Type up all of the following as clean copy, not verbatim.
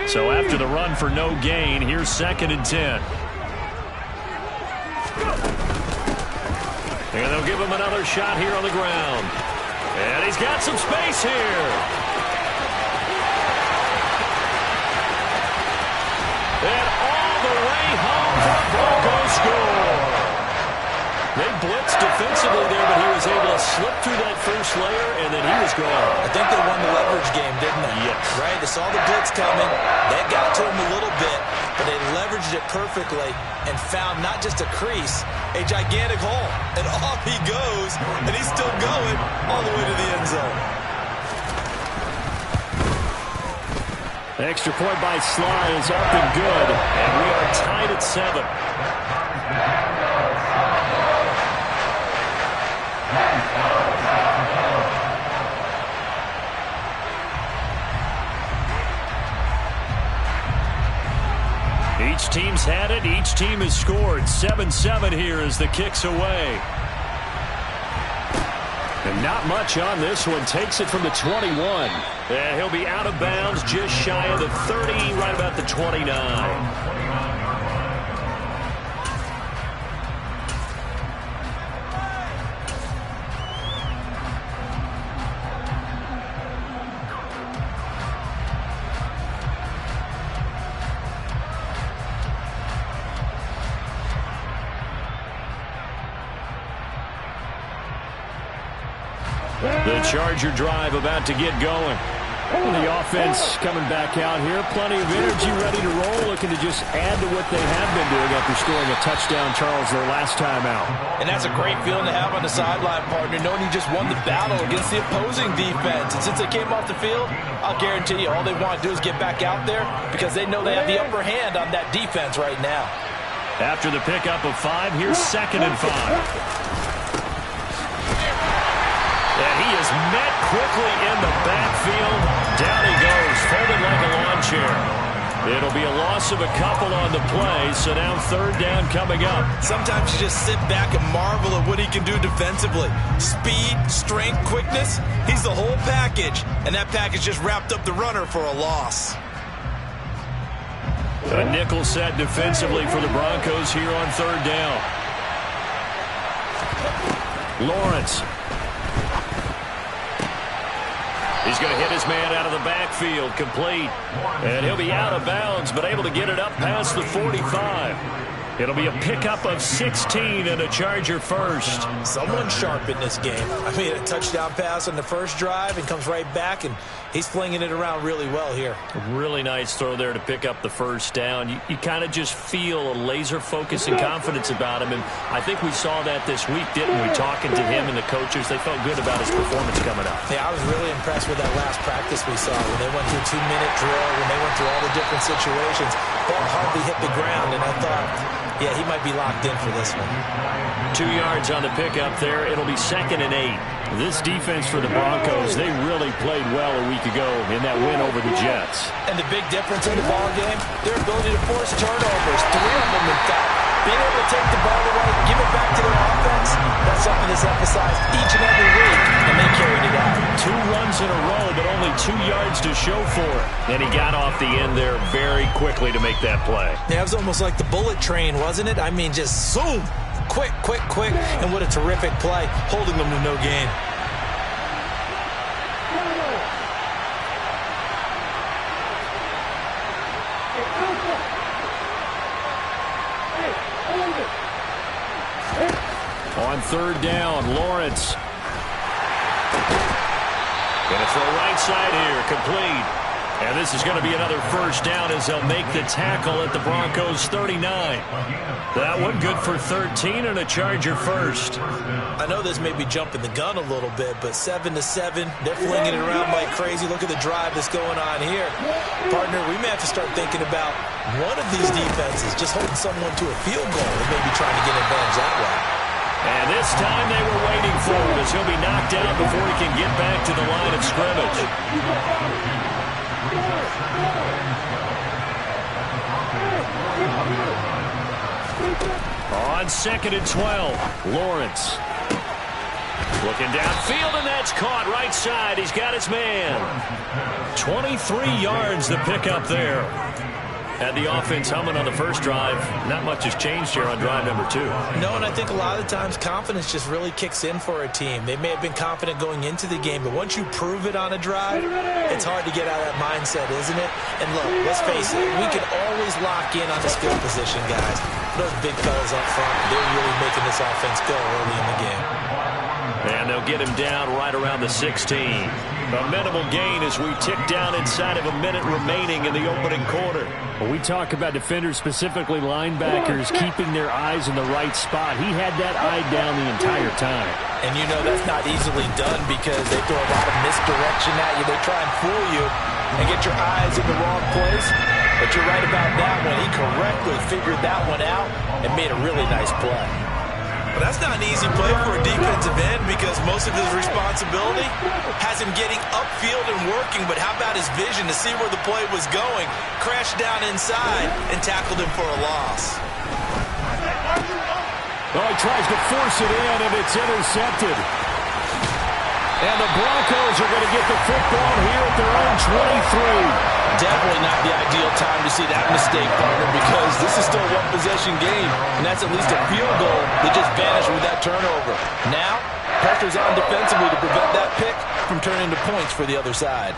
So after the run for no gain, here's 2nd and 10. And they'll give him another shot here on the ground. And he's got some space here. And all the way home for the Broncos score. They blitzed defensively there, but he was able to slip through that first layer, and then he was gone. I think they won the leverage game, didn't they? Yes. Right? They saw the blitz coming. That got to him a little bit, but they leveraged it perfectly and found not just a crease, a gigantic hole. And off he goes, and he's still going all the way to the end zone. Extra point by Sly is up and good, and we are tied at 7. Each team's had it. Each team has scored. 7-7 here as the kick's away. And not much on this one. Takes it from the 21. And he'll be out of bounds just shy of the 30, right about the 29. The Charger drive about to get going. Well, the offense coming back out here. Plenty of energy, ready to roll, looking to just add to what they have been doing after scoring a touchdown, Charles, their last time out. And that's a great feeling to have on the sideline, partner, knowing you just won the battle against the opposing defense. And since they came off the field, I'll guarantee you all they want to do is get back out there because they know they have the upper hand on that defense right now. After the pickup of 5, here's 2nd and 5. And he is met quickly in the backfield. Down he goes, folded like a lawn chair. It'll be a loss of a couple on the play, so now 3rd down coming up. Sometimes you just sit back and marvel at what he can do defensively. Speed, strength, quickness, he's the whole package. And that package just wrapped up the runner for a loss. A nickel set defensively for the Broncos here on 3rd down. Lawrence. He's going to hit his man out of the backfield, complete. And he'll be out of bounds, but able to get it up past the 45. It'll be a pickup of 16 and a Charger first. Someone's sharp in this game. I mean, a touchdown pass on the first drive and comes right back, and he's flinging it around really well here. A really nice throw there to pick up the first down. You kind of just feel a laser focus and confidence about him, and I think we saw that this week, didn't we? Talking to him and the coaches, they felt good about his performance coming up. Yeah, I was really impressed with that last practice we saw when they went through 2-minute drill, when they went through all the different situations. Ball hardly hit the ground, and I thought, yeah, he might be locked in for this one. 2 yards on the pickup there. It'll be 2nd and 8. This defense for the Broncos, they really played well a week ago in that win over the Jets. And the big difference in the ball game, their ability to force turnovers, 3 of them in fact. Being able to take the ball away, give it back to their offense, that's something that's emphasized each and every week, and they carried it out. 2 runs in a row, but only 2 yards to show for it. And he got off the end there very quickly to make that play. Yeah, it was almost like the bullet train, wasn't it? I mean, just zoom, quick, quick, quick, and what a terrific play, holding them to no gain. On 3rd down, Lawrence. Gonna throw right side here, complete. And this is going to be another first down as they'll make the tackle at the Broncos 39. That one good for 13 and a Charger first. I know this may be jumping the gun a little bit, but 7-7, they're flinging it around like crazy. Look at the drive that's going on here. Partner, we may have to start thinking about one of these defenses just holding someone to a field goal and maybe trying to get advantage that way. And this time they were waiting for him as he'll be knocked out before he can get back to the line of scrimmage. On 2nd and 12, Lawrence. Looking downfield, and that's caught right side. He's got his man. 23 yards the pickup there. Had the offense humming on the first drive. Not much has changed here on drive number 2. No, and I think a lot of the times confidence just really kicks in for a team. They may have been confident going into the game, but once you prove it on a drive, it's hard to get out of that mindset, isn't it? And look, let's face it, we can always lock in on this field position, guys. Those big fellas up front, they're really making this offense go early in the game. And they'll get him down right around the 16. A minimal gain as we tick down inside of a minute remaining in the opening quarter. Well, we talk about defenders, specifically linebackers, keeping their eyes in the right spot. He had that eye down the entire time. And you know that's not easily done because they throw a lot of misdirection at you. They try and fool you and get your eyes in the wrong place. But you're right about that one. He correctly figured that one out and made a really nice play. But that's not an easy play for a defensive end because most of his responsibility has him getting upfield and working. But how about his vision to see where the play was going? Crashed down inside and tackled him for a loss. Oh, he tries to force it in, and it's intercepted. And the Broncos are going to get the football here at their own 23. Definitely not the ideal time to see that mistake, partner, because this is still a one-possession game, and that's at least a field goal that just vanished with that turnover. Now, pressure's on defensively to prevent that pick from turning into points for the other side.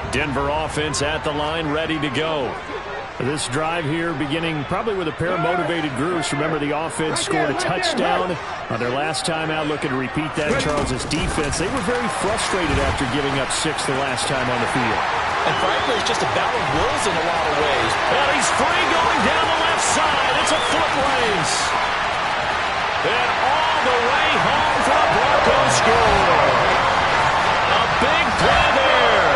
Denver offense at the line, ready to go. This drive here beginning probably with a pair of motivated groups. Remember, the offense scored a touchdown on their last time out. Looking to repeat that. Charles' defense, they were very frustrated after giving up 6 the last time on the field. And frankly, it's just a battle of wills in a lot of ways. And he's free going down the left side. It's a foot race. And all the way home for a Broncos score. A big play there.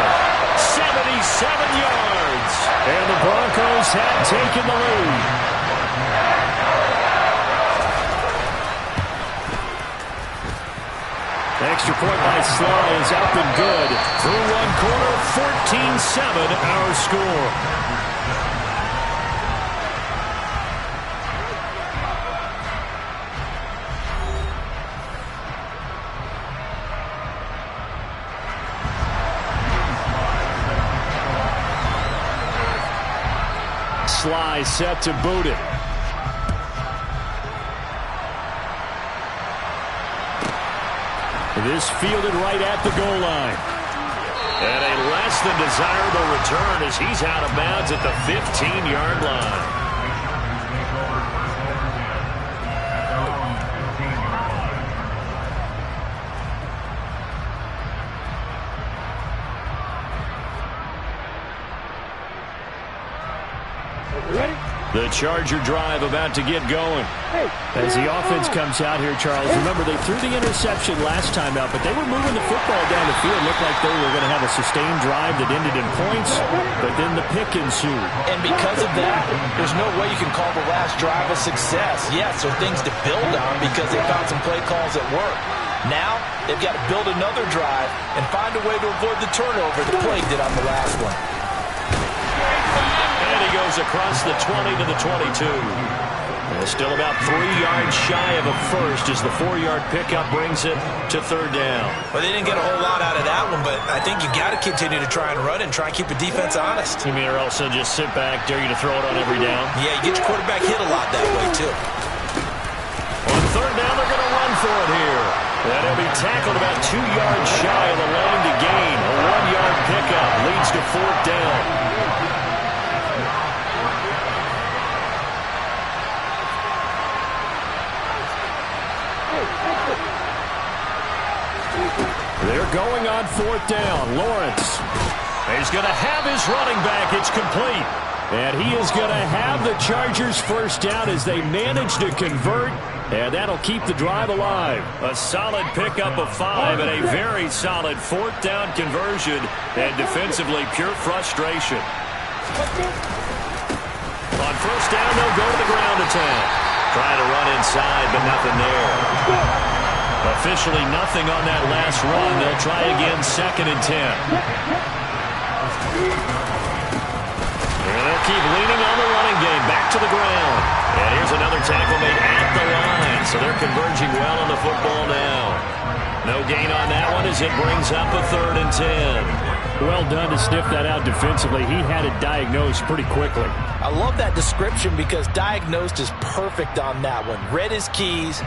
77 yards. And the Broncos have taken the lead. Extra point by Sly is up and good. Through one quarter, 14-7 our score. Sly set to boot it. This fielded right at the goal line. And a less than desirable return as he's out of bounds at the 15-yard line. The Charger drive about to get going. As the offense comes out here, Charles, remember they threw the interception last time out, but they were moving the football down the field. Looked like they were going to have a sustained drive that ended in points, but then the pick ensued. And because of that, there's no way you can call the last drive a success. Yes, there are things to build on because they found some play calls that work. Now, they've got to build another drive and find a way to avoid the turnover the play did on the last one. And he goes across the 20 to the 22. And still about 3 yards shy of a first as the 4-yard pickup brings it to third down. Well, they didn't get a whole lot out of that one, but I think you got to continue to try and run and try and keep the defense honest. You mean or else they'll just sit back, dare you to throw it on every down? Yeah, you get your quarterback hit a lot that way, too. On third down, they're going to run for it here. And he'll be tackled about 2 yards shy of the line to gain. A 1-yard pickup leads to fourth down. They're going on fourth down. Lawrence. He's going to have his running back. It's complete. And he is going to have the Chargers first down as they manage to convert. And that'll keep the drive alive. A solid pickup of 5 and a very solid fourth down conversion. And defensively, pure frustration. On first down, they'll go to the ground attack. Trying to run inside, but nothing there. Officially nothing on that last run. They'll try again, 2nd and 10. And they'll keep leaning on the running game. Back to the ground. And here's another tackle made at the line. So they're converging well on the football now. No gain on that one as it brings up a 3rd and 10. Well done to sniff that out defensively. He had it diagnosed pretty quickly. I love that description because diagnosed is perfect on that one. Read his keys,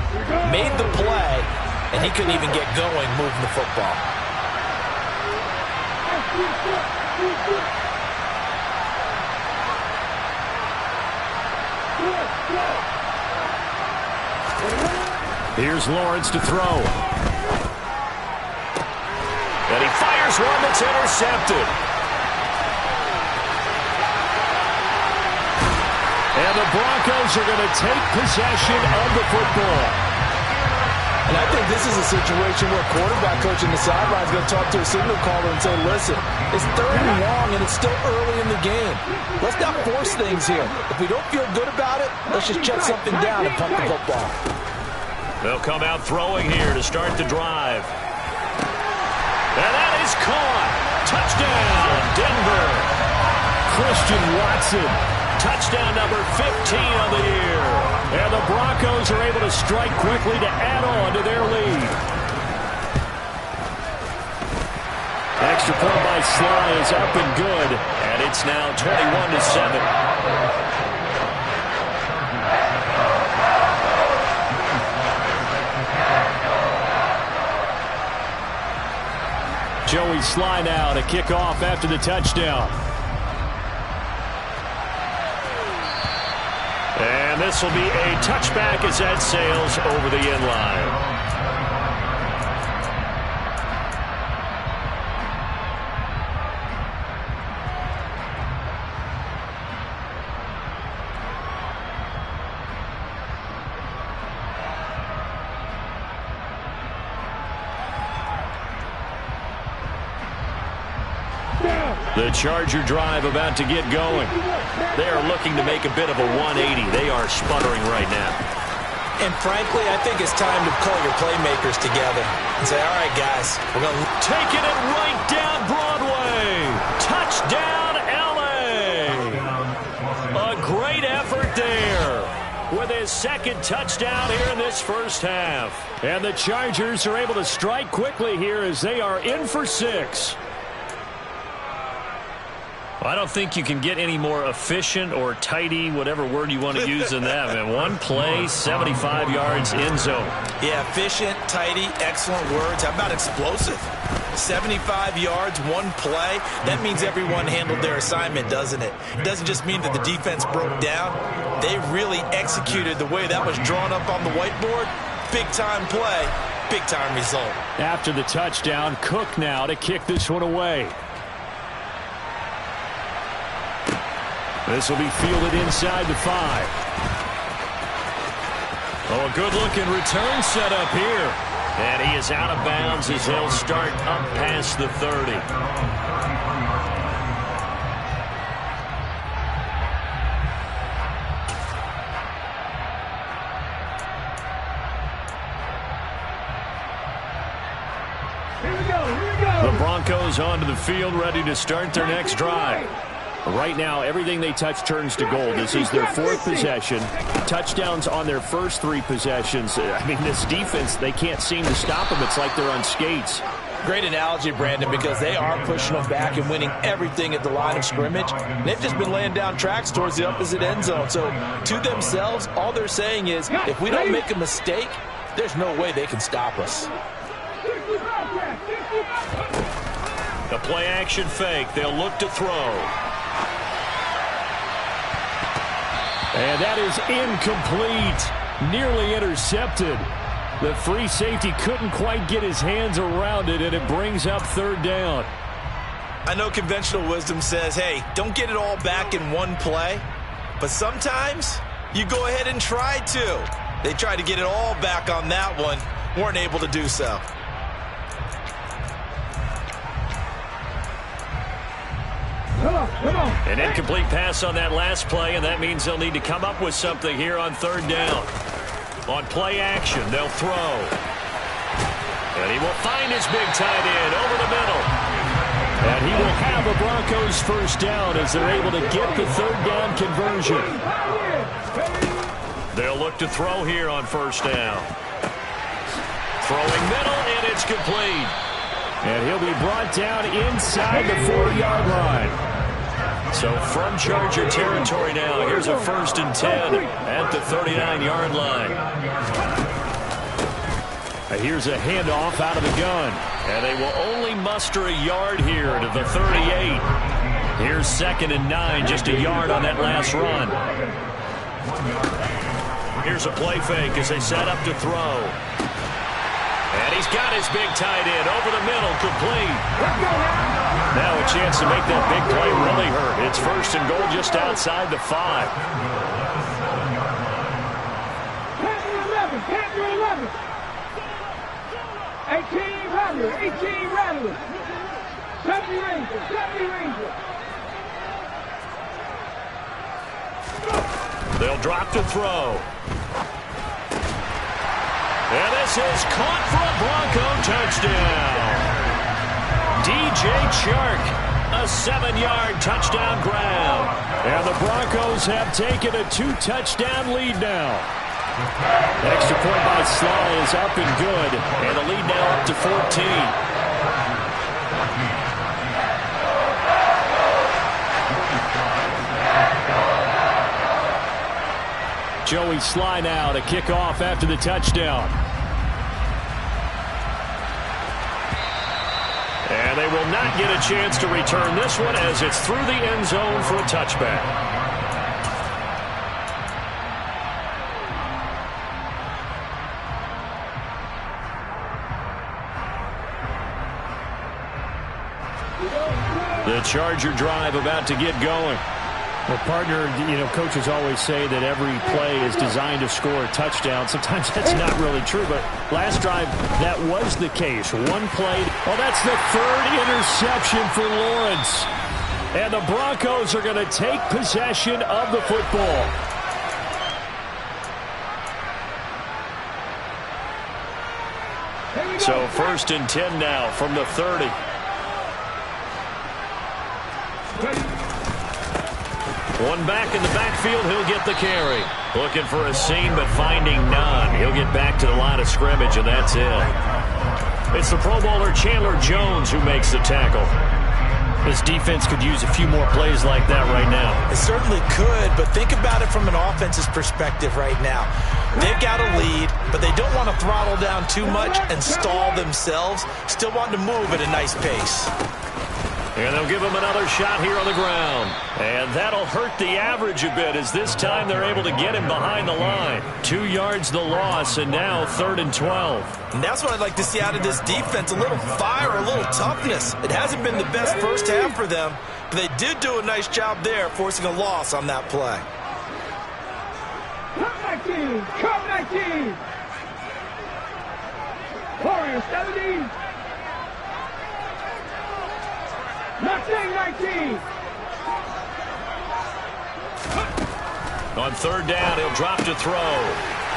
made the play, and he couldn't even get going moving the football. Here's Lawrence to throw. And he fires one that's intercepted. And the Broncos are going to take possession of the football. And I think this is a situation where quarterback coach in the sideline is going to talk to a signal caller and say, listen, it's 3rd and long and it's still early in the game. Let's not force things here. If we don't feel good about it, let's just check something down and punt the football. They'll come out throwing here to start the drive. And that is caught. Touchdown, Denver. Christian Watson. Touchdown number 15 of the year. And the Broncos are able to strike quickly to add on to their lead. Extra point by Sly is up and good. And it's now 21-7. Joey Sly now to kick off after the touchdown. And this will be a touchback as that sails over the end line. The Charger drive about to get going. They are looking to make a bit of a 180. They are sputtering right now. And frankly, I think it's time to call your playmakers together and say, all right, guys, we're going to taking it right down Broadway. Touchdown, L.A. A great effort there with his 2nd touchdown here in this first half. And the Chargers are able to strike quickly here as they are in for 6. I don't think you can get any more efficient or tidy, whatever word you want to use in that. Man, one play, 75 yards, end zone. Yeah, efficient, tidy, excellent words. How about explosive? 75 yards, one play. That means everyone handled their assignment, doesn't it? It doesn't just mean that the defense broke down. They really executed the way that was drawn up on the whiteboard. Big-time play, big-time result. After the touchdown, Cook now to kick this one away. This will be fielded inside the 5. Oh, a good-looking return set up here. And he is out of bounds as he'll start up past the 30. Here we go. The Broncos onto the field, ready to start their next drive. Right now, everything they touch turns to gold. This is their 4th possession. Touchdowns on their first 3 possessions. I mean, this defense, they can't seem to stop them. It's like they're on skates. Great analogy, Brandon, because they are pushing them back and winning everything at the line of scrimmage. They've just been laying down tracks towards the opposite end zone. So, to themselves, all they're saying is, if we don't make a mistake, there's no way they can stop us. The play-action fake. They'll look to throw. And that is incomplete. Nearly intercepted. The free safety couldn't quite get his hands around it, and it brings up 3rd down. I know conventional wisdom says, hey, don't get it all back in one play. But sometimes you go ahead and try to. They tried to get it all back on that one. Weren't able to do so. An incomplete pass on that last play, and that means they'll need to come up with something here on 3rd down. On play action, they'll throw. And he will find his big tight end over the middle. And he will have a Broncos first down as they're able to get the third down conversion. They'll look to throw here on first down. Throwing middle, and it's complete. And he'll be brought down inside the 4-yard line. So from Charger territory now, here's a 1st and 10 at the 39-yard line. Here's a handoff out of the gun. And they will only muster a yard here to the 38. Here's 2nd and 9, just a yard on that last run. Here's a play fake as they set up to throw. And he's got his big tight end over the middle, complete. Now a chance to make that big play really hurt. It's 1st and goal just outside the 5. Panther 11. 18 Rattler. 18 Rattler. 70 Ranger. 70 Ranger. They'll drop to throw. And this is caught for a Bronco touchdown. DJ Chark, a 7-yard touchdown grab. And the Broncos have taken a 2-touchdown lead now. An extra point by Sly is up and good. And the lead now up to 14. Joey Sly now to kick off after the touchdown. And they will not get a chance to return this one as it's through the end zone for a touchback. The Charger drive about to get going. Well, partner, coaches always say that every play is designed to score a touchdown. Sometimes that's not really true, but last drive, that was the case. One play. Oh, that's the 3rd interception for Lawrence. And the Broncos are going to take possession of the football. So 1st and 10 now from the 30. One back in the backfield, he'll get the carry. Looking for a seam, but finding none. He'll get back to the line of scrimmage, and that's it. It's the Pro Bowler Chandler Jones who makes the tackle. This defense could use a few more plays like that right now. It certainly could, but think about it from an offense's perspective right now. They've got a lead, but they don't want to throttle down too much and stall themselves. Still want to move at a nice pace. And they'll give him another shot here on the ground. And that'll hurt the average a bit as this time they're able to get him behind the line. 2 yards the loss, and now 3rd and 12. And that's what I'd like to see out of this defense, a little fire, a little toughness. It hasn't been the best first half for them, but they did do a nice job there, forcing a loss on that play. Come 19! Warrior 70! Nothing 19! On 3rd down, he'll drop to throw.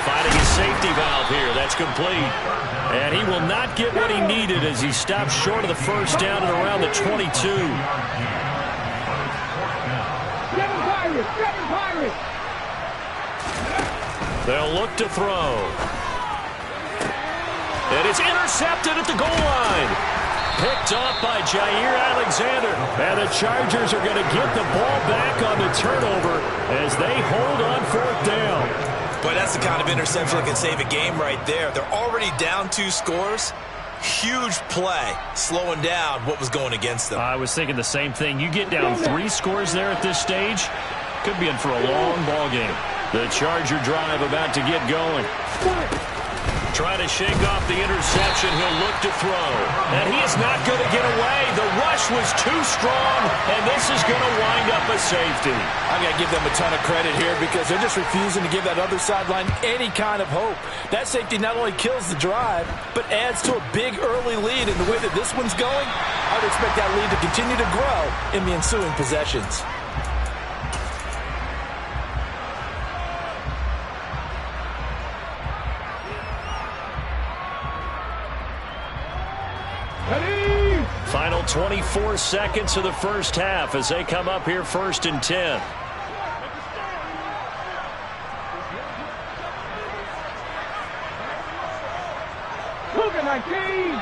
Finding his safety valve here. That's complete. And he will not get what he needed as he stops short of the first down at around the 22. Seven Pirates! They'll look to throw. And it's intercepted at the goal line. Picked off by Jair Alexander. And the Chargers are going to get the ball back on the turnover as they hold on 4th down. Boy, that's the kind of interception that can save a game right there. They're already down 2 scores. Huge play, slowing down what was going against them. I was thinking the same thing. You get down 3 scores there at this stage, could be in for a long ball game. The Charger drive about to get going. Trying to shake off the interception. He'll look to throw. And he is not going to get away. The rush was too strong, and this is going to wind up a safety. I've got to give them a ton of credit here because they're just refusing to give that other sideline any kind of hope. That safety not only kills the drive, but adds to a big early lead. And the way that this one's going, I would expect that lead to continue to grow in the ensuing possessions. Ready? Final 24 seconds of the first half as they come up here 1st and 10. Cougar 19.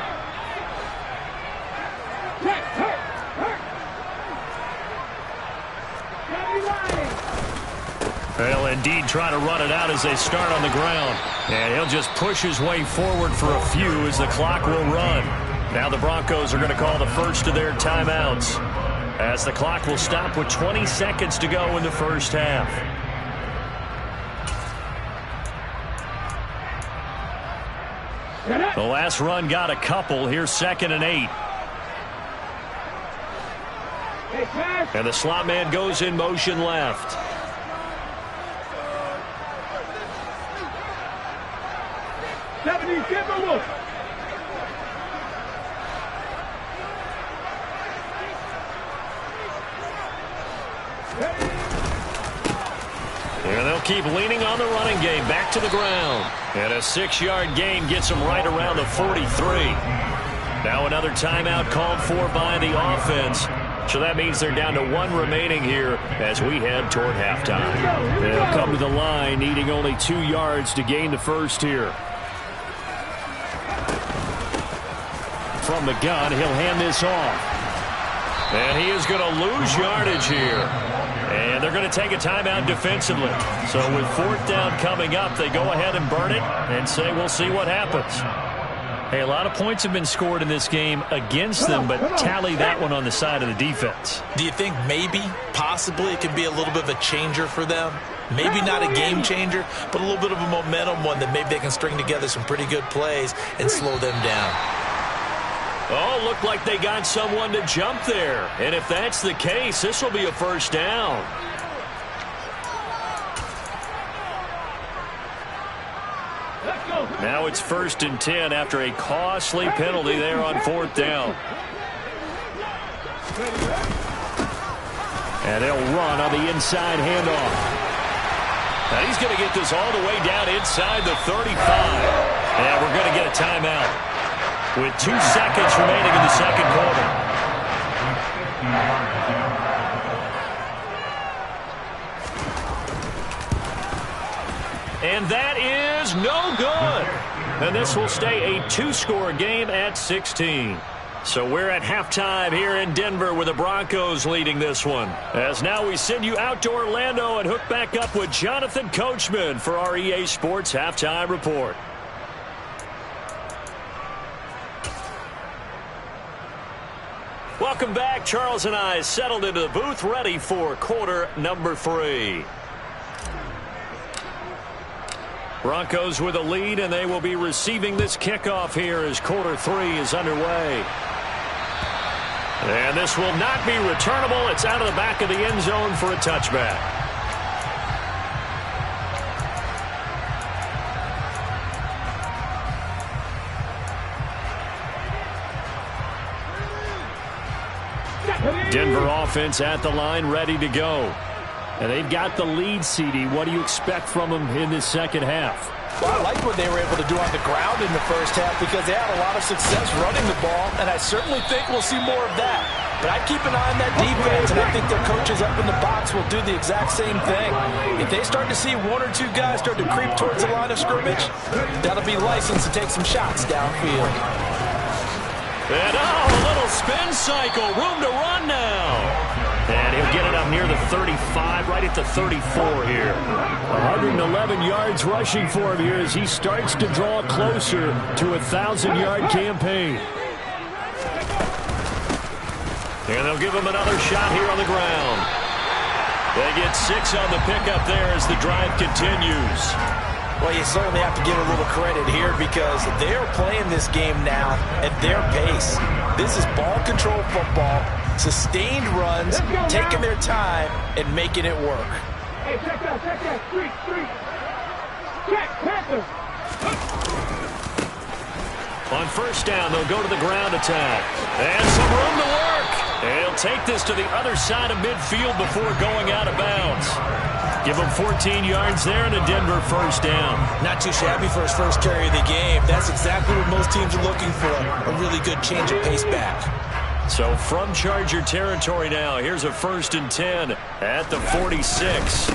Check, hurt. They'll indeed try to run it out as they start on the ground. And he'll just push his way forward for a few as the clock will run. Now the Broncos are going to call the first of their timeouts as the clock will stop with 20 seconds to go in the first half. The last run got a couple. Here's 2nd and 8. And the slot man goes in motion left. And they'll keep leaning on the running game. Back to the ground. And a 6-yard gain gets them right around the 43. Now another timeout called for by the offense. So that means they're down to 1 remaining here as we head toward halftime. They'll come to the line needing only 2 yards to gain the first here. From the gun, he'll hand this off. And he is going to lose yardage here. And they're going to take a timeout defensively. So with 4th down coming up, they go ahead and burn it and say we'll see what happens. Hey, a lot of points have been scored in this game against them, but tally that one on the side of the defense. Do you think maybe, possibly, it can be a little bit of a changer for them? Maybe not a game changer, but a little bit of a momentum one that maybe they can string together some pretty good plays and slow them down. Oh, looked like they got someone to jump there. And if that's the case, this will be a first down. Now it's 1st and 10 after a costly penalty there on 4th down. And they'll run on the inside handoff. Now he's going to get this all the way down inside the 35. And we're going to get a timeout with 2 seconds remaining in the second quarter. And that is no good. And this will stay a 2-score game at 16. So we're at halftime here in Denver with the Broncos leading this one. As now we send you out to Orlando and hook back up with Jonathan Coachman for our EA Sports Halftime Report. Welcome back. Charles and I settled into the booth ready for quarter number 3. Broncos with a lead, and they will be receiving this kickoff here as quarter 3 is underway. And this will not be returnable. It's out of the back of the end zone for a touchback. Denver offense at the line, ready to go. And they've got the lead, CD. What do you expect from them in this second half? Well, I like what they were able to do on the ground in the first half because they had a lot of success running the ball, and I certainly think we'll see more of that. But I'd keep an eye on that defense, and I think their coaches up in the box will do the exact same thing. If they start to see 1 or 2 guys start to creep towards the line of scrimmage, that'll be licensed to take some shots downfield. And a little spin cycle, room to run now. And he'll get it up near the 35, right at the 34 here. 111 yards rushing for him here as he starts to draw closer to a 1,000-yard campaign. And they'll give him another shot here on the ground. They get 6 on the pickup there as the drive continues. Well, you certainly have to give a little credit here because they're playing this game now at their pace. This is ball control football, sustained runs, taking their time, and making it work. Hey, check that, street. Check, Panther. On first down, they'll go to the ground attack. And some room to work. And he'll take this to the other side of midfield before going out of bounds. Give him 14 yards there and a Denver first down. Not too shabby for his first carry of the game. That's exactly what most teams are looking for, a really good change of pace back. So from Charger territory now, here's a 1st and 10 at the 46.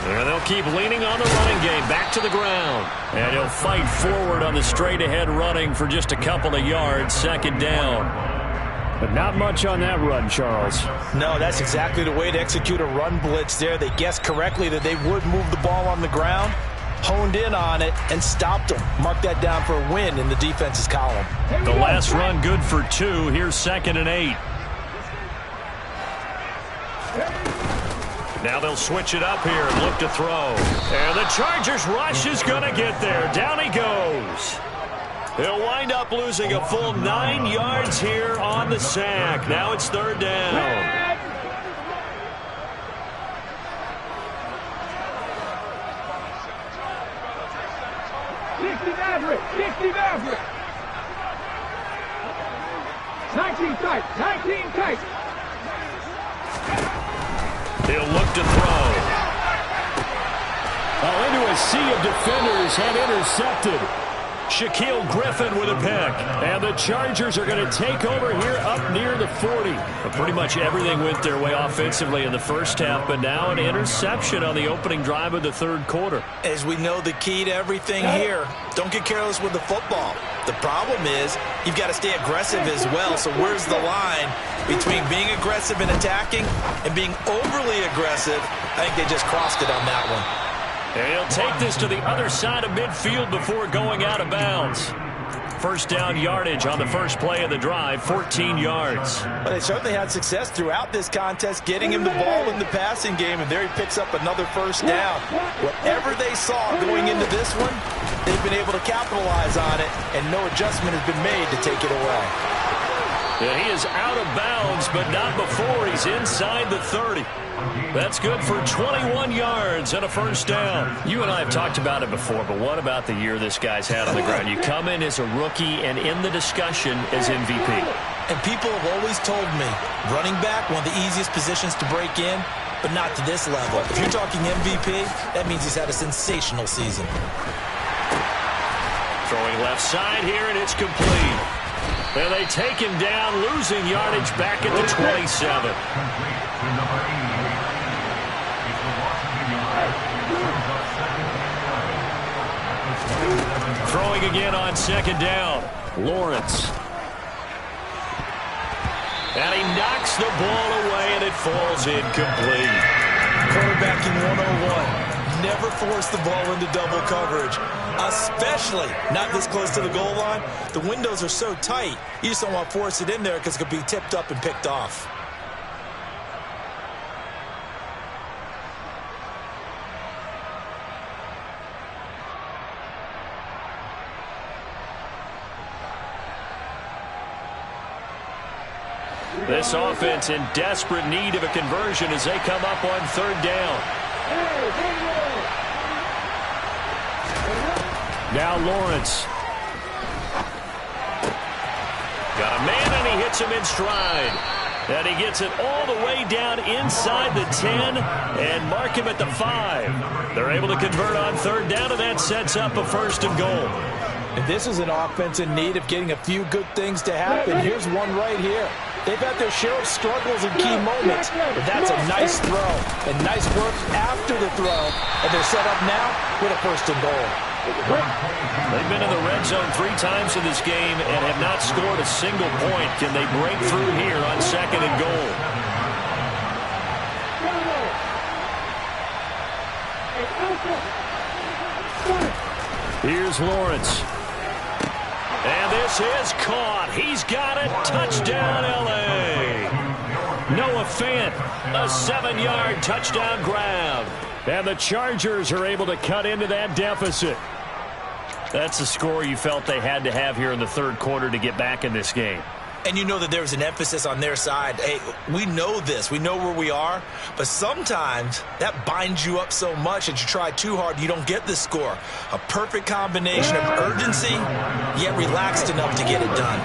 And they'll keep leaning on the running game, back to the ground. And he'll fight forward on the straight-ahead running for just a couple of yards, 2nd down. But not much on that run, Charles. No, that's exactly the way to execute a run blitz there. They guessed correctly that they would move the ball on the ground, honed in on it, and stopped them. Mark that down for a win in the defense's column. The last run good for 2. Here's 2nd and 8. Now they'll switch it up here and look to throw. And the Chargers rush is going to get there. Down he goes. He'll wind up losing a full 9 yards here on the sack. Now it's 3rd down. 60 Maverick. 19 tight. 19 tight. He'll look to throw. Into a sea of defenders and intercepted. Shaquille Griffin with a pick. And the Chargers are going to take over here up near the 40. But pretty much everything went their way offensively in the first half, but now an interception on the opening drive of the 3rd quarter. As we know, the key to everything here, don't get careless with the football. The problem is you've got to stay aggressive as well. So where's the line between being aggressive and attacking and being overly aggressive? I think they just crossed it on that one. And he'll take this to the other side of midfield before going out of bounds. First down yardage on the first play of the drive, 14 yards. But they certainly had success throughout this contest, getting him the ball in the passing game, and there he picks up another first down. Whatever they saw going into this one, they've been able to capitalize on it, and no adjustment has been made to take it away. And he is out of bounds, but not before he's inside the 30. That's good for 21 yards and a first down. You and I have talked about it before, but what about the year this guy's had on the ground? You come in as a rookie and in the discussion as MVP. And people have always told me, running back, one of the easiest positions to break in, but not to this level. If you're talking MVP, that means he's had a sensational season. Throwing left side here, and it's complete. And they take him down, losing yardage back at the 27. Throwing again on 2nd down. Lawrence. And he knocks the ball away, and it falls incomplete. Quarterbacking 101. Never force the ball into double coverage, especially not this close to the goal line. The windows are so tight, you just don't want to force it in there because it could be tipped up and picked off. This offense in desperate need of a conversion as they come up on 3rd down. Now Lawrence. Got a man, and he hits him in stride. And he gets it all the way down inside the 10 and mark him at the 5. They're able to convert on 3rd down, and that sets up a 1st and goal. And this is an offense in need of getting a few good things to happen. Here's one right here. They've had their share of struggles in key moments, but that's a nice throw and nice work after the throw, and they're set up now with a 1st and goal. They've been in the red zone 3 times in this game and have not scored a single point. Can they break through here on 2nd and goal? Here's Lawrence. And this is caught. He's got it. Touchdown, L.A. Noah Fant, a 7-yard touchdown grab. And the Chargers are able to cut into that deficit. That's the score you felt they had to have here in the 3rd quarter to get back in this game. And you know that there's an emphasis on their side. Hey, we know this. We know where we are. But sometimes that binds you up so much that you try too hard, you don't get the score. A perfect combination of urgency, yet relaxed enough to get it done.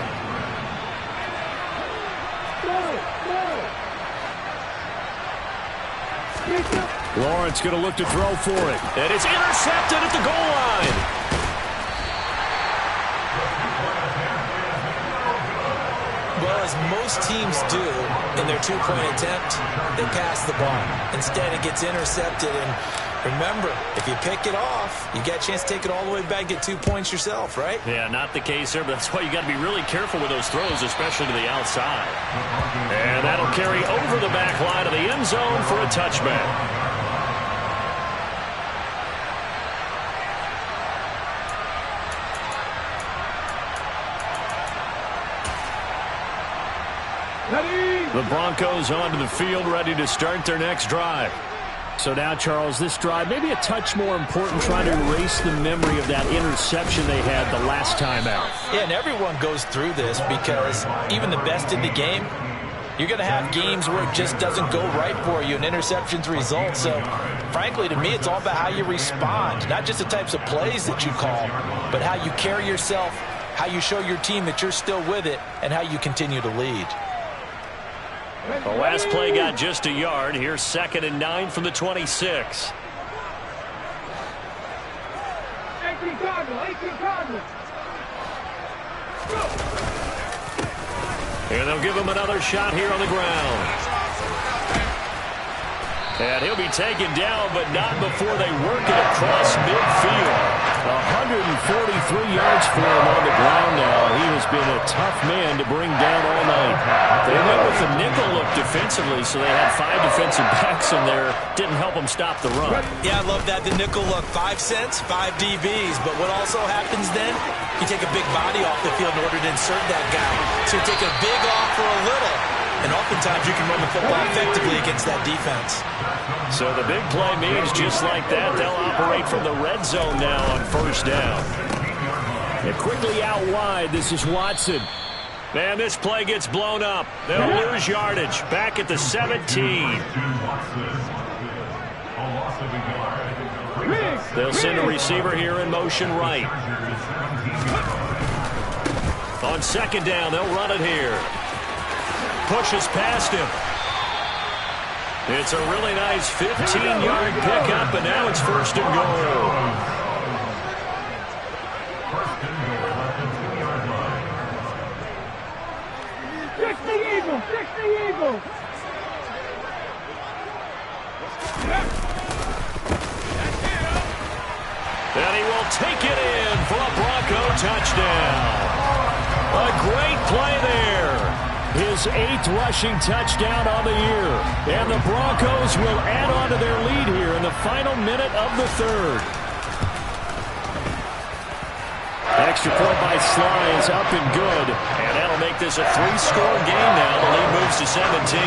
Lawrence going to look to throw for it. And it's intercepted at the goal line. Well, as most teams do in their two-point attempt, they pass the ball. Instead, it gets intercepted. And remember, if you pick it off, you get a chance to take it all the way back, get 2 points yourself, right? Yeah, not the case there, but that's why you got to be really careful with those throws, especially to the outside. And that'll carry over the back line of the end zone for a touchback. The Broncos onto the field, ready to start their next drive. So now, Charles, this drive maybe a touch more important, trying to erase the memory of that interception they had the last time out. Yeah, and everyone goes through this because even the best in the game, you're going to have games where it just doesn't go right for you and interceptions result. So, frankly, to me, it's all about how you respond, not just the types of plays that you call, but how you carry yourself, how you show your team that you're still with it, and how you continue to lead. The last play got just a yard. Here's 2nd and 9 from the 26. 18 Cardinals. And they'll give him another shot here on the ground. And he'll be taken down, but not before they work it across midfield. 143 yards for him on the ground now. He has been a tough man to bring down all night. They went with the nickel look defensively, so they had 5 defensive backs in there. Didn't help them stop the run. Yeah, I love that, the nickel look. 5 cents, 5 DBs. But what also happens then, you take a big body off the field in order to insert that guy. So you take a big off for a little. And oftentimes you can run the football effectively against that defense. So the big play means just like that, they'll operate from the red zone now on 1st down. And quickly out wide, this is Watson. And this play gets blown up. They'll lose yardage. Back at the 17. They'll send a receiver here in motion right. On 2nd down, they'll run it here. Pushes past him. It's a really nice 15-yard pickup, and now it's 1st and goal. Fix the Eagles! Fix the Eagles! And he will take it in for a Bronco touchdown. A great play there. His 8th rushing touchdown on the year. And the Broncos will add on to their lead here in the final minute of the 3rd. Extra point by Sly is up and good. And that'll make this a 3-score game now. The lead moves to 17.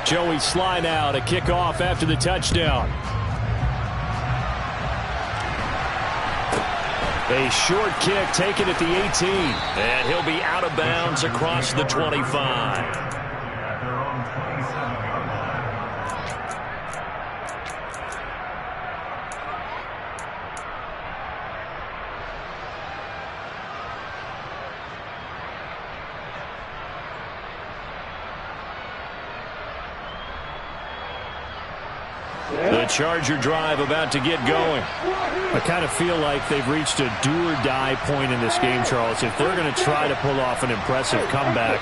Joey Sly now to kick off after the touchdown. A short kick taken at the 18. And he'll be out of bounds across the 25. The Charger drive about to get going. I kind of feel like they've reached a do-or-die point in this game, Charles. If they're going to try to pull off an impressive comeback,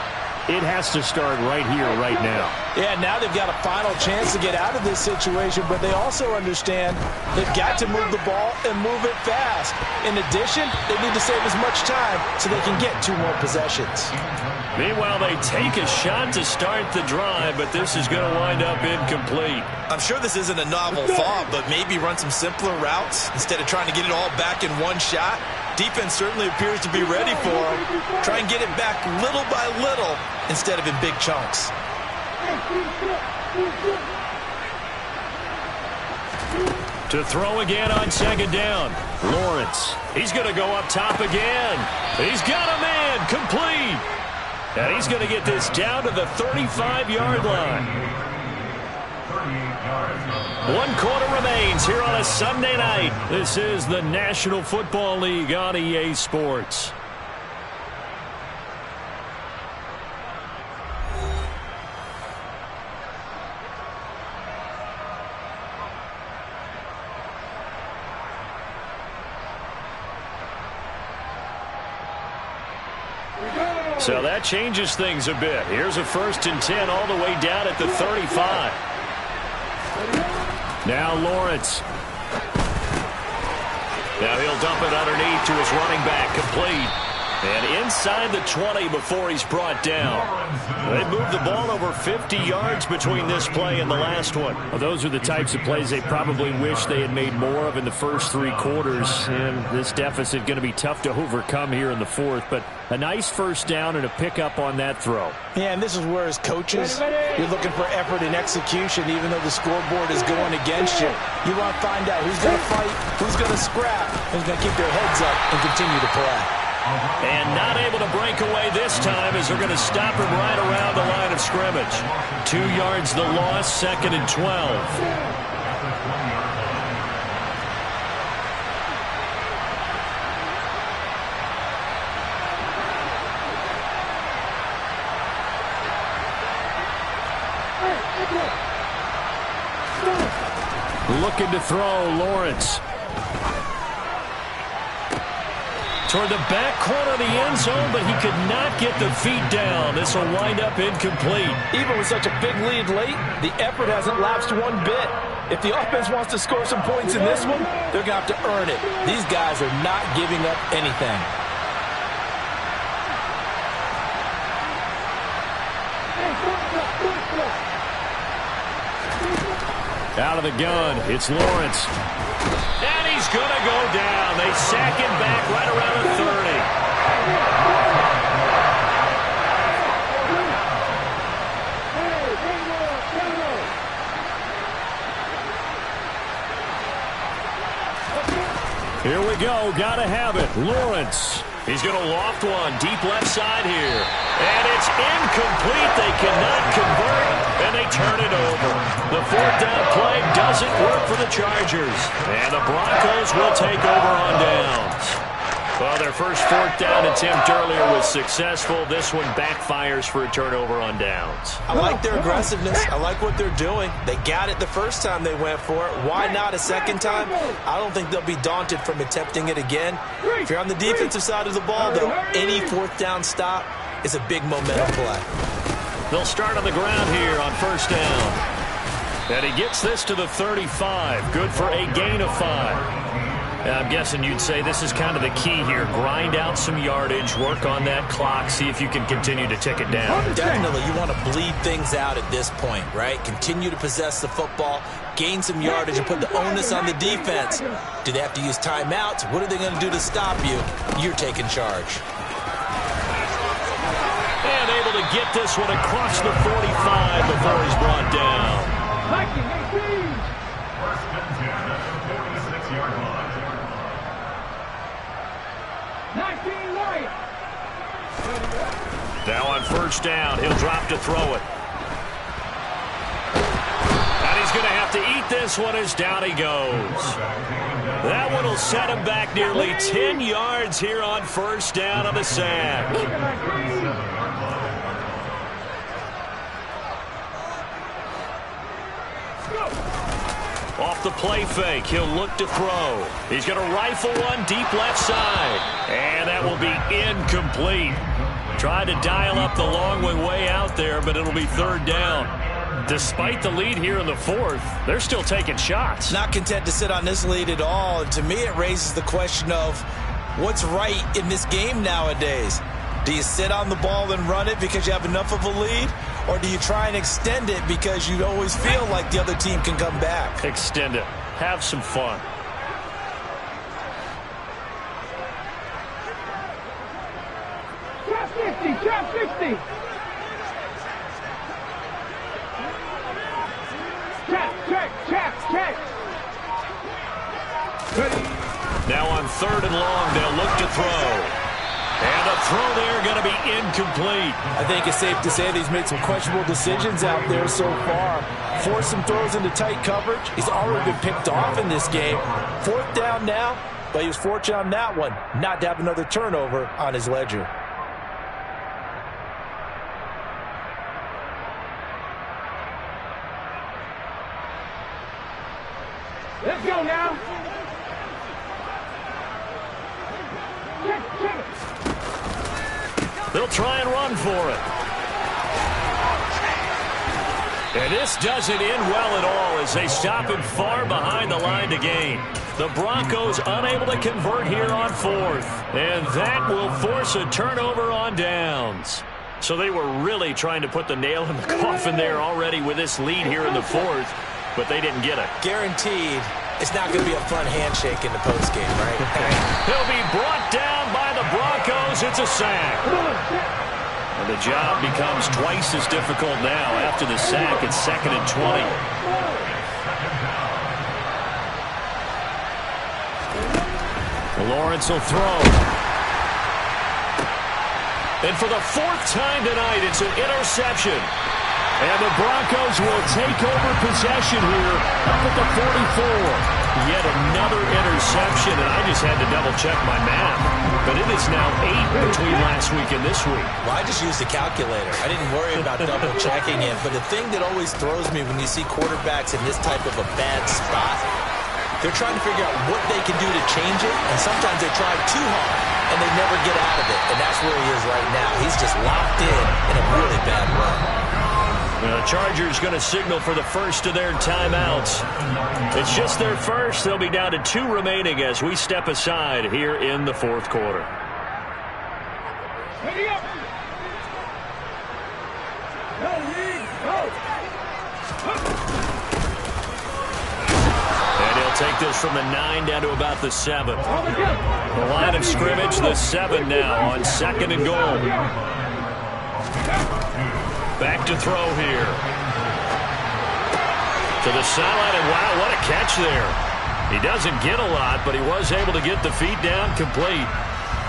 it has to start right here, right now. Yeah, now they've got a final chance to get out of this situation, but they also understand they've got to move the ball and move it fast. In addition, they need to save as much time so they can get 2 more possessions. Meanwhile, they take a shot to start the drive, but this is going to wind up incomplete. I'm sure this isn't a novel thought, but maybe run some simpler routes instead of trying to get it all back in one shot. Defense certainly appears to be ready for him. Try and get it back little by little instead of in big chunks. To throw again on 2nd down. Lawrence. He's going to go up top again. He's got a man. Complete. And he's going to get this down to the 35-yard line. 1 quarter remains here on a Sunday night. This is the National Football League on EA Sports. So that changes things a bit. Here's a 1st and 10 all the way down at the 35. Now Lawrence. Now he'll dump it underneath to his running back, complete. And inside the 20 before he's brought down. They moved the ball over 50 yards between this play and the last one. Well, those are the types of plays they probably wish they had made more of in the first 3 quarters. And this deficit going to be tough to overcome here in the 4th. But a nice 1st down and a pickup on that throw. Yeah, and this is where as coaches, you're looking for effort and execution even though the scoreboard is going against you. You want to find out who's going to fight, who's going to scrap, who's going to keep their heads up and continue to play. And not able to break away this time as they're going to stop him right around the line of scrimmage. 2 yards the loss, 2nd and 12. Looking to throw, Lawrence. Toward the back corner of the end zone, but he could not get the feet down. This will wind up incomplete. Even with such a big lead late, the effort hasn't lapsed one bit. If the offense wants to score some points in this one, they're going to have to earn it. These guys are not giving up anything. Out of the gun, it's Lawrence. And he's going to go down. They sack him back right around the 30. Here we go. Got to have it. Lawrence. He's going to loft one deep left side here. And it's incomplete. They cannot convert, and they turn it over. The 4th down play doesn't work for the Chargers. And the Broncos will take over on downs. Well, their first 4th down attempt earlier was successful. This one backfires for a turnover on downs. I like their aggressiveness. I like what they're doing. They got it the first time they went for it. Why not a second time? I don't think they'll be daunted from attempting it again. If you're on the defensive side of the ball, though, any 4th down stop is a big momentum play. They'll start on the ground here on 1st down. And he gets this to the 35. Good for a gain of 5. I'm guessing you'd say this is kind of the key here. Grind out some yardage, work on that clock, see if you can continue to tick it down. Definitely, you want to bleed things out at this point, right? Continue to possess the football, gain some yardage, and put the onus on the defense. Do they have to use timeouts? What are they going to do to stop you? You're taking charge. And able to get this one across the 45 before he's brought down. Now on 1st down, he'll drop to throw it. And he's going to have to eat this one as down he goes. That one will set him back nearly 10 yards here on 1st down on the sack. Off the play fake, he'll look to throw. He's going to rifle one deep left side. And that will be incomplete. Tried to dial up the long way out there, but it'll be 3rd down. Despite the lead here in the 4th, they're still taking shots. Not content to sit on this lead at all. And to me, it raises the question of what's right in this game nowadays. Do you sit on the ball and run it because you have enough of a lead? Or do you try and extend it because you always feel like the other team can come back? Extend it. Have some fun. Trap 60. Check. Now on 3rd and long, they'll look to throw. And a throw there going to be incomplete. I think it's safe to say that he's made some questionable decisions out there so far. Forced some throws into tight coverage. He's already been picked off in this game. 4th down now, but he was fortunate on that one not to have another turnover on his ledger. Let's go now. Check. They'll try and run for it. And this doesn't end well at all as they stop him far behind the line to gain. The Broncos unable to convert here on fourth. And that will force a turnover on downs. So they were really trying to put the nail in the coffin there already with this lead here in the fourth, but they didn't get it. Guaranteed it's not going to be a fun handshake in the postgame, right? He'll be brought down by the Broncos. It's a sack. And the job becomes twice as difficult now after the sack. It's 2nd and 20. Lawrence will throw. And for the 4th time tonight, it's an interception. And the Broncos will take over possession here up at the 44. Yet another interception, and I just had to double-check my math. But it is now 8 between last week and this week. Well, I just used a calculator. I didn't worry about double-checking it. But the thing that always throws me when you see quarterbacks in this type of a bad spot, they're trying to figure out what they can do to change it, and sometimes they try too hard, and they never get out of it. And that's where he is right now. He's just locked in a really bad run. The Chargers going to signal for the first of their timeouts. It's just their first. They'll be down to 2 remaining as we step aside here in the 4th quarter. Ready up. And he'll take this from the 9 down to about the 7. The line of scrimmage, the 7 now on 2nd and goal. Back to throw here. To the sideline, and wow, what a catch there. He doesn't get a lot, but he was able to get the feet down complete.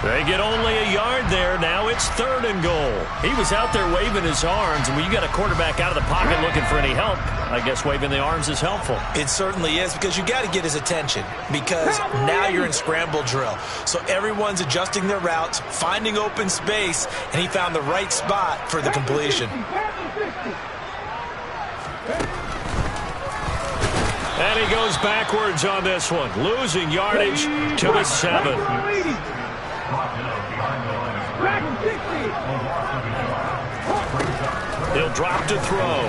They get only a yard there. Now it's 3rd and goal. He was out there waving his arms, and when you got a quarterback out of the pocket looking for any help, I guess waving the arms is helpful. It certainly is, because you got to get his attention, because now you're in scramble drill. So everyone's adjusting their routes, finding open space, and he found the right spot for the completion. And he goes backwards on this one, losing yardage to the 7. He'll drop to throw.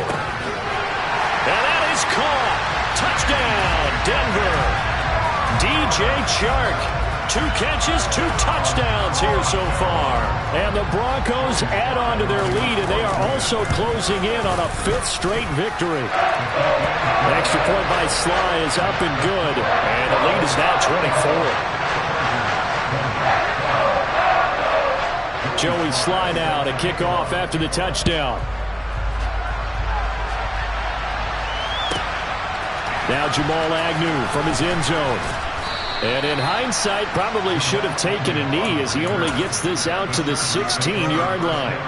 And that is caught. Touchdown, Denver. DJ Chark. 2 catches, 2 touchdowns here so far. And the Broncos add on to their lead, and they are also closing in on a 5th straight victory. An extra point by Sly is up and good. And the lead is now 24. Joey Sly now to kick off after the touchdown. Now Jamal Agnew from his end zone. And in hindsight, probably should have taken a knee as he only gets this out to the 16-yard line.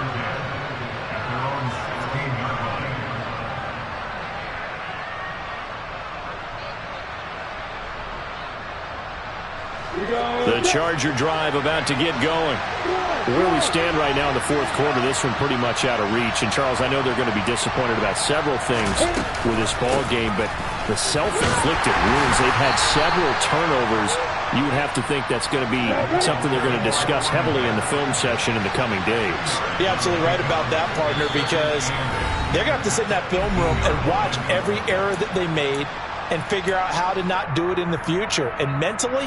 The Charger drive about to get going. Where we stand right now in the 4th quarter, this one pretty much out of reach. And, Charles, I know they're going to be disappointed about several things with this ball game, but the self-inflicted wounds, they've had several turnovers. You would have to think that's going to be something they're going to discuss heavily in the film session in the coming days. You're absolutely right about that, partner, because they're going to have to sit in that film room and watch every error that they made and figure out how to not do it in the future. And mentally,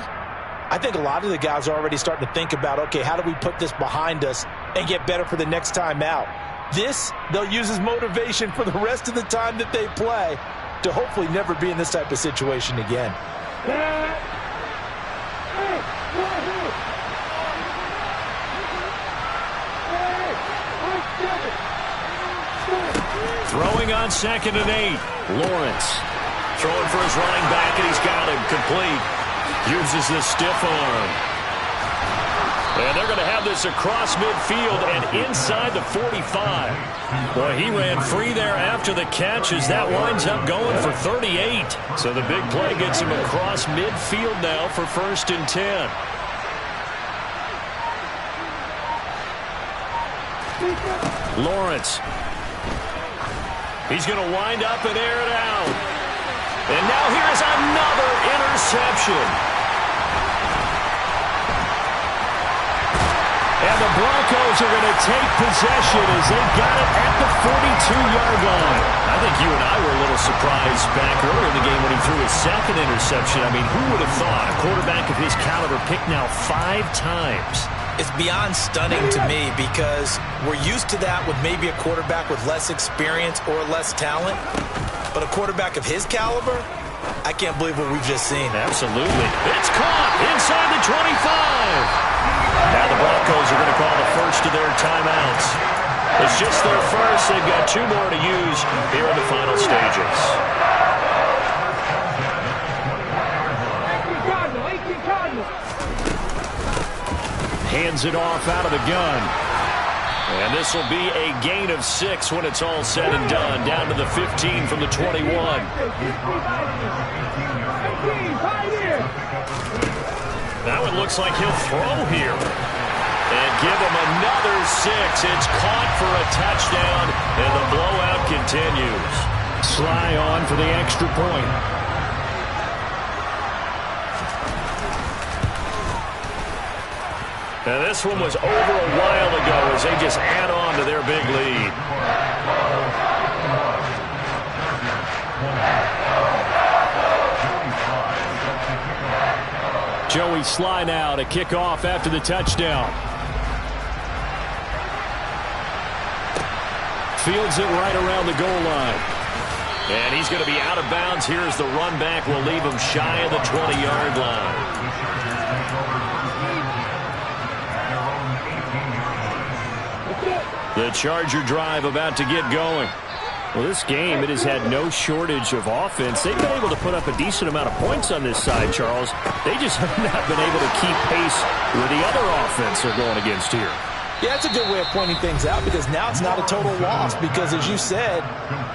I think a lot of the guys are already starting to think about, okay, how do we put this behind us and get better for the next time out? This, they'll use as motivation for the rest of the time that they play to hopefully never be in this type of situation again. Throwing on 2nd and 8. Lawrence throwing for his running back, and he's got him complete. Uses the stiff arm. And they're going to have this across midfield and inside the 45. Boy, he ran free there after the catch as that winds up going for 38. So the big play gets him across midfield now for 1st and 10. Lawrence. He's going to wind up and air it out. And now here's another interception. And And the Broncos are going to take possession as they got it at the 42-yard line. I think you and I were a little surprised back earlier in the game when he threw his second interception. I mean, who would have thought a quarterback of his caliber picked now 5 times? It's beyond stunning to me because we're used to that with maybe a quarterback with less experience or less talent. But a quarterback of his caliber, I can't believe what we've just seen. Absolutely. It's caught inside the 25. Now the Broncos are going to call the first of their timeouts. It's just their first. They've got 2 more to use here in the final stages. Hands it off out of the gun. And this will be a gain of 6 when it's all said and done. Down to the 15 from the 21. That one looks like he'll throw here. And give him another 6. It's caught for a touchdown, and the blowout continues. Sly on for the extra point. Now this one was over a while ago as they just add on to their big lead. Joey Sly now to kick off after the touchdown. Fields it right around the goal line. And he's going to be out of bounds. Here's the run back. Will leave him shy of the 20-yard line. The Charger drive about to get going. Well, this game, it has had no shortage of offense. They've been able to put up a decent amount of points on this side, Charles. They just have not been able to keep pace with the other offense they're going against here. Yeah, that's a good way of pointing things out because now it's not a total loss because, as you said,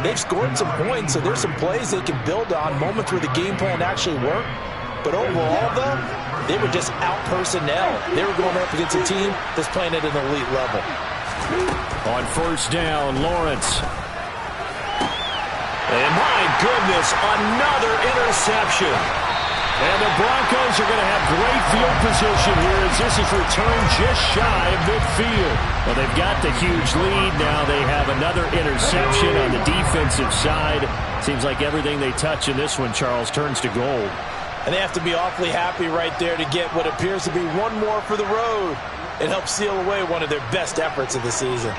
they've scored some points, so there's some plays they can build on, moments where the game plan actually worked. But overall, though, they were just out-personnel. They were going up against a team that's playing at an elite level. On first down, Lawrence. And my goodness, another interception. And the Broncos are going to have great field position here as this is returned just shy of midfield. Well, they've got the huge lead. Now they have another interception on the defensive side. Seems like everything they touch in this one, Charles, turns to gold. And they have to be awfully happy right there to get what appears to be one more for the road. It helps seal away one of their best efforts of the season.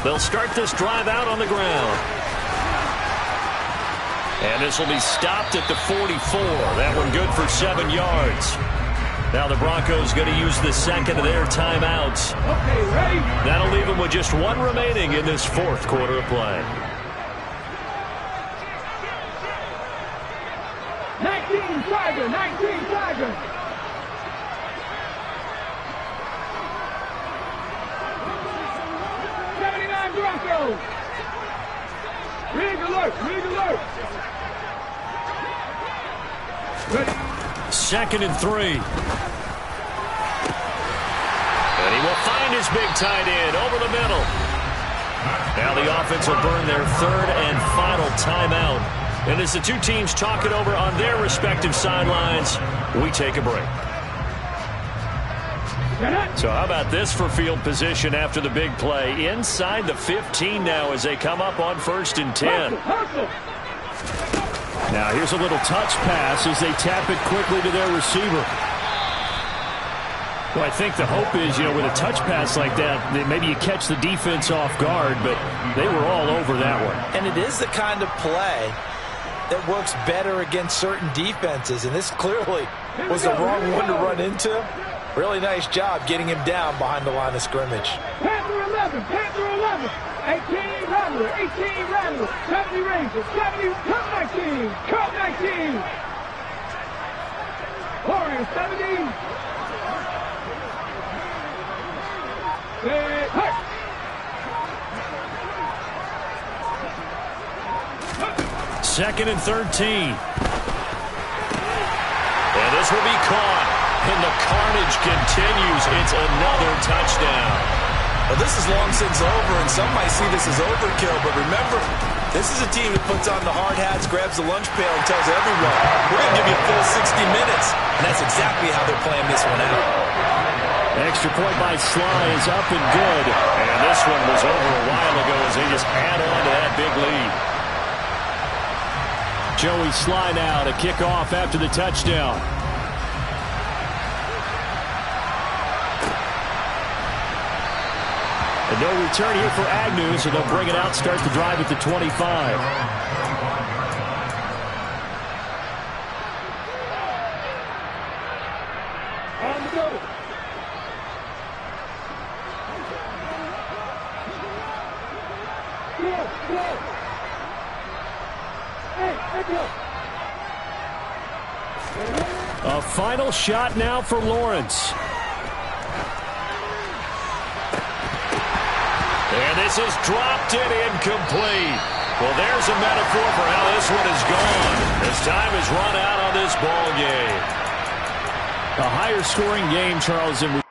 They'll start this drive out on the ground. And this will be stopped at the 44. That one good for 7 yards. Now the Broncos going to use the second of their timeouts. That'll leave them with just 1 remaining in this 4th quarter of play. 19 Tiger, 19 Tiger. Broncos. Rig alert, rig alert. Ready. 2nd and 3. And he will find his big tight end over the middle. Now the offense will burn their 3rd and final timeout. And as the 2 teams talk it over on their respective sidelines, we take a break. So how about this for field position after the big play? Inside the 15 now as they come up on 1st and 10. Now here's a little touch pass as they tap it quickly to their receiver. Well, I think the hope is, with a touch pass like that, that maybe you catch the defense off guard, but they were all over that one. And it is the kind of play that works better against certain defenses, and this clearly was the wrong one to run into. Really nice job getting him down behind the line of scrimmage. Panther 11, Panther 11, 18 Rattler, 18 Rattler, 70 Raidrs, 70, cut 19, cut 19. Warriors 70. Hey. 2nd and 13. And this will be caught. And the carnage continues. It's another touchdown. Well, this is long since over, and some might see this as overkill, but remember, this is a team that puts on the hard hats, grabs the lunch pail, and tells everyone, we're going to give you a full 60 minutes. And that's exactly how they're playing this one out. Extra point by Sly is up and good. And this one was over a while ago as they just add on to that big lead. Joey Sly now to kick off after the touchdown. And no return here for Agnew, so they'll bring it out, start the drive at the 25. On the go. A final shot now for Lawrence. And this is dropped and incomplete. Well, there's a metaphor for how this one is gone. As time has run out on this ball game. A higher scoring game, Charles, than we